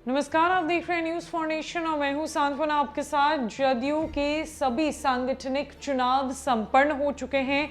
नमस्कार, आप देख रहे हैं न्यूज फॉर नेशन और मैं हूं सांत्वना आपके साथ। जदयू के सभी सांगठनिक चुनाव संपन्न हो चुके हैं,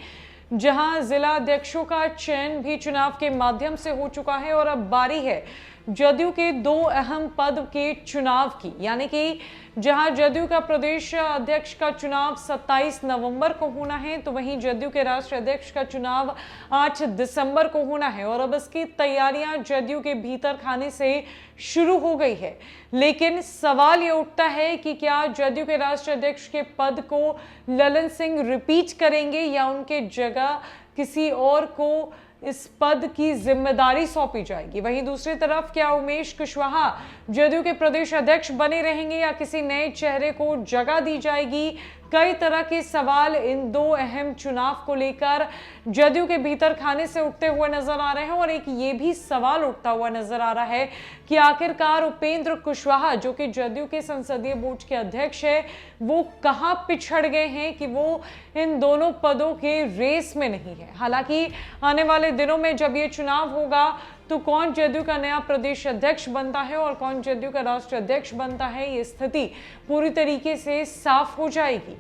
जहां जिला अध्यक्षों का चयन भी चुनाव के माध्यम से हो चुका है और अब बारी है जदयू के दो अहम पद के चुनाव की, यानी कि जहां जदयू का प्रदेश अध्यक्ष का चुनाव 27 नवंबर को होना है, तो वहीं जदयू के राष्ट्रीय अध्यक्ष का चुनाव 8 दिसंबर को होना है और अब इसकी तैयारियां जदयू के भीतर खाने से शुरू हो गई है। लेकिन सवाल ये उठता है कि क्या जदयू के राष्ट्रीय अध्यक्ष के पद को ललन सिंह रिपीट करेंगे या उनके जगह किसी और को इस पद की जिम्मेदारी सौंपी जाएगी। वहीं दूसरी तरफ क्या उमेश कुशवाहा जदयू के प्रदेश अध्यक्ष बने रहेंगे या किसी नए चेहरे को जगह दी जाएगी। कई तरह के सवाल इन दो अहम चुनाव को लेकर जदयू के भीतर खाने से उठते हुए नजर आ रहे हैं और एक ये भी सवाल उठता हुआ नजर आ रहा है कि आखिरकार उपेंद्र कुशवाहा जो कि जदयू के संसदीय बोर्ड के अध्यक्ष है, वो कहां पिछड़ गए हैं कि वो इन दोनों पदों के रेस में नहीं है। हालांकि आने वाले दिनों में जब ये चुनाव होगा तो कौन जदयू का नया प्रदेश अध्यक्ष बनता है और कौन जदयू का राष्ट्रीय अध्यक्ष बनता है, ये स्थिति पूरी तरीके से साफ हो जाएगी।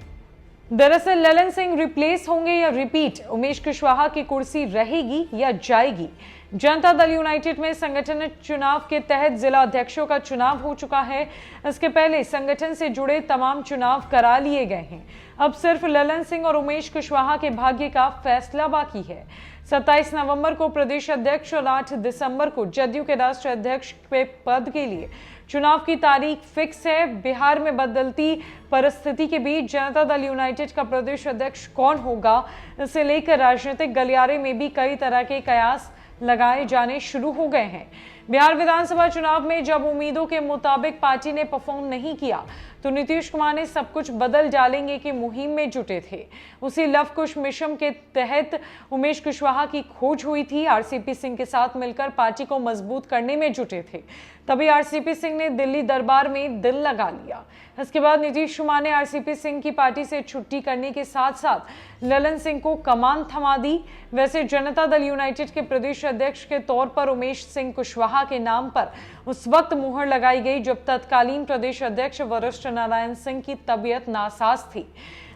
दरअसल ललन सिंह रिप्लेस होंगे या रिपीट, उमेश कुशवाहा की कुर्सी रहेगी या जाएगी। जनता दल यूनाइटेड में संगठन चुनाव के तहत जिला अध्यक्षों का चुनाव हो चुका है। इसके पहले संगठन से जुड़े तमाम चुनाव करा लिए गए हैं। अब सिर्फ ललन सिंह और उमेश कुशवाहा के भाग्य का फैसला बाकी है। 27 नवंबर को प्रदेश अध्यक्ष और 8 दिसंबर को जदयू के राष्ट्रीय अध्यक्ष के पद के लिए चुनाव की तारीख फिक्स है। बिहार में बदलती परिस्थिति के बीच जनता दल यूनाइटेड का प्रदेश अध्यक्ष कौन होगा, इसे लेकर राजनीतिक गलियारे में भी कई तरह के कयास लगाए जाने शुरू हो गए हैं। बिहार विधानसभा चुनाव में जब उम्मीदों के मुताबिक पार्टी ने परफॉर्म नहीं किया तो नीतीश कुमार ने सब कुछ बदल डालेंगे की मुहिम में जुटे थे। उसी लव कुश मिशन के तहत उमेश कुशवाहा की खोज हुई थी। आरसीपी सिंह के साथ मिलकर पार्टी को मजबूत करने में जुटे थे। तभी आरसीपी सिंह ने दिल्ली दरबार में दिल लगा लिया। इसके बाद नीतीश कुमार ने आरसीपी सिंह की पार्टी से छुट्टी करने के साथ साथ ललन सिंह को कमान थमा दी। वैसे जनता दल यूनाइटेड के प्रदेश अध्यक्ष के तौर पर उमेश सिंह कुशवाहा के नाम पर उस वक्त मुहर लगाई गई जब तत्कालीन प्रदेश अध्यक्ष वरिष्ठ नारायण सिंह की तबीयत नासाज थी।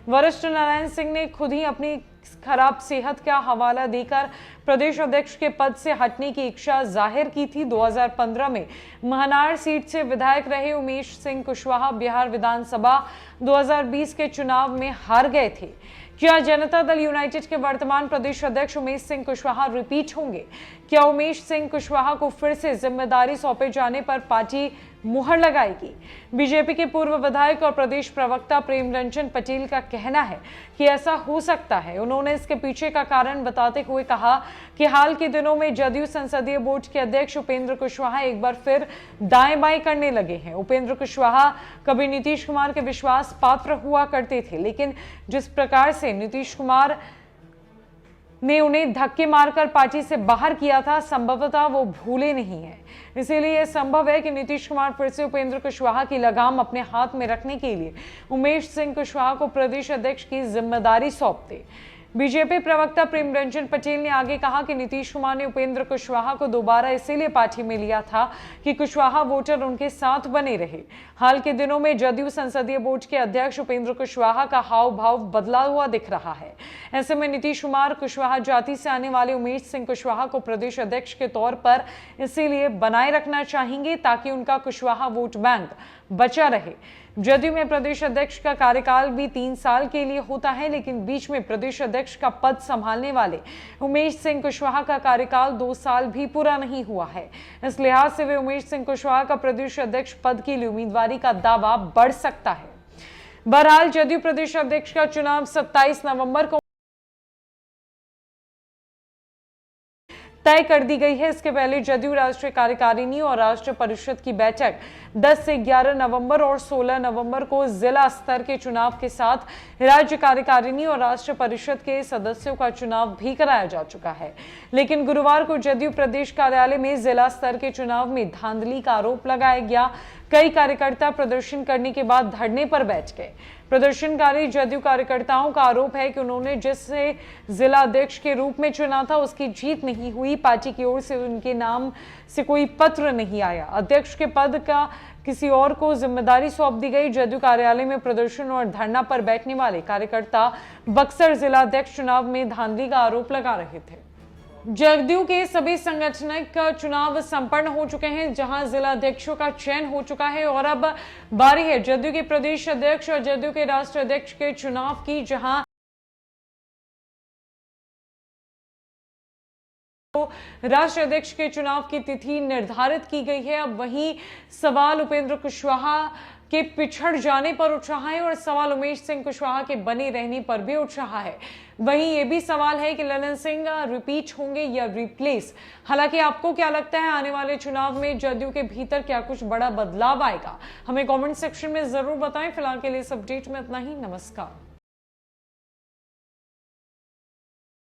वरिष्ठ नारायण सिंह ने खुद ही अपनी खराब सेहत का हवाला देकर प्रदेश अध्यक्ष के पद से हटने की इच्छा जाहिर की थी। 2015 में महनार सीट से विधायक रहे उमेश सिंह कुशवाहा बिहार विधानसभा 2020 के चुनाव में हार गए थे। क्या जनता दल यूनाइटेड के वर्तमान प्रदेश अध्यक्ष उमेश सिंह कुशवाहा रिपीट होंगे? क्या उमेश सिंह कुशवाहा को फिर से जिम्मेदारी सौंपे जाने पर पार्टी मुहर लगाएगी? बीजेपी के पूर्व विधायक और प्रदेश प्रवक्ता प्रेम रंजन पटेल का कहना है कि ऐसा हो सकता है। उन्होंने इसके पीछे का कारण बताते हुए कहा कि हाल के दिनों में जदयू संसदीय बोर्ड के अध्यक्ष उपेंद्र कुशवाहा एक बार फिर दाएं बाएं करने लगे हैं। उपेंद्र कुशवाहा कभी नीतीश कुमार के विश्वास पात्र हुआ करते थे, लेकिन जिस प्रकार से नीतीश कुमार ने उन्हें धक्के मारकर पार्टी से बाहर किया था, संभवतः वो भूले नहीं है। इसीलिए यह संभव है कि नीतीश कुमार फिर से उपेंद्र कुशवाहा की लगाम अपने हाथ में रखने के लिए उमेश सिंह कुशवाहा को प्रदेश अध्यक्ष की जिम्मेदारी सौंपते। बीजेपी प्रवक्ता प्रेम रंजन पटेल ने आगे कहा कि नीतीश कुमार ने उपेंद्र कुशवाहा को दोबारा इसीलिए पार्टी में लिया था कि कुशवाहा वोटर उनके साथ बने रहे। हाल के दिनों में जदयू संसदीय बोर्ड के अध्यक्ष उपेंद्र कुशवाहा का हाव भाव बदला हुआ दिख रहा है। ऐसे में नीतीश कुमार कुशवाहा जाति से आने वाले उमेश सिंह कुशवाहा को प्रदेश अध्यक्ष के तौर पर इसीलिए बनाए रखना चाहेंगे ताकि उनका कुशवाहा वोट बैंक बचा रहे। जदयू में प्रदेश अध्यक्ष का कार्यकाल भी 3 साल के लिए होता है, लेकिन बीच में प्रदेश अध्यक्ष का पद संभालने वाले उमेश सिंह कुशवाहा का कार्यकाल 2 साल भी पूरा नहीं हुआ है। इस लिहाज से वे उमेश सिंह कुशवाहा का प्रदेश अध्यक्ष पद के लिए उम्मीदवारी का दावा बढ़ सकता है। बहरहाल जदयू प्रदेश अध्यक्ष का चुनाव 27 नवंबर को तय कर दी गई है। इसके पहले जदयू राष्ट्रीय कार्यकारिणी और राष्ट्रीय परिषद की बैठक 10 से 11 नवंबर और 16 नवंबर को जिला स्तर के चुनाव के साथ राज्य कार्यकारिणी और राष्ट्रीय परिषद के सदस्यों का चुनाव भी कराया जा चुका है। लेकिन गुरुवार को जदयू प्रदेश कार्यालय में जिला स्तर के चुनाव में धांधली का आरोप लगाया गया। कई कार्यकर्ता प्रदर्शन करने के बाद धरने पर बैठ गए। प्रदर्शनकारी जदयू कार्यकर्ताओं का आरोप है कि उन्होंने जिससे जिला अध्यक्ष के रूप में चुना था उसकी जीत नहीं हुई। पार्टी की ओर से उनके नाम से कोई पत्र नहीं आया। अध्यक्ष के पद का किसी और को जिम्मेदारी सौंप दी गई। जदयू कार्यालय में प्रदर्शन और धरना पर बैठने वाले कार्यकर्ता बक्सर जिला अध्यक्ष चुनाव में धांधली का आरोप लगा रहे थे। जदयू के सभी संगठनिक चुनाव संपन्न हो चुके हैं, जहां जिला अध्यक्षों का चयन हो चुका है और अब बारी है जदयू के प्रदेश अध्यक्ष और जदयू के राष्ट्रीय अध्यक्ष के चुनाव की, जहां राष्ट्रीय अध्यक्ष के चुनाव की तिथि निर्धारित की गई है। अब वहीं सवाल उपेंद्र कुशवाहा के पिछड़ जाने पर उठ रहा है और सवाल उमेश सिंह कुशवाहा के बने रहने पर भी उठ रहा है। वहीं यह भी सवाल है कि ललन सिंह रिपीट होंगे या रिप्लेस। हालांकि आपको क्या लगता है, आने वाले चुनाव में जदयू के भीतर क्या कुछ बड़ा बदलाव आएगा? हमें कमेंट सेक्शन में जरूर बताएं। फिलहाल के लिए इस अपडेट में इतना ही। नमस्कार।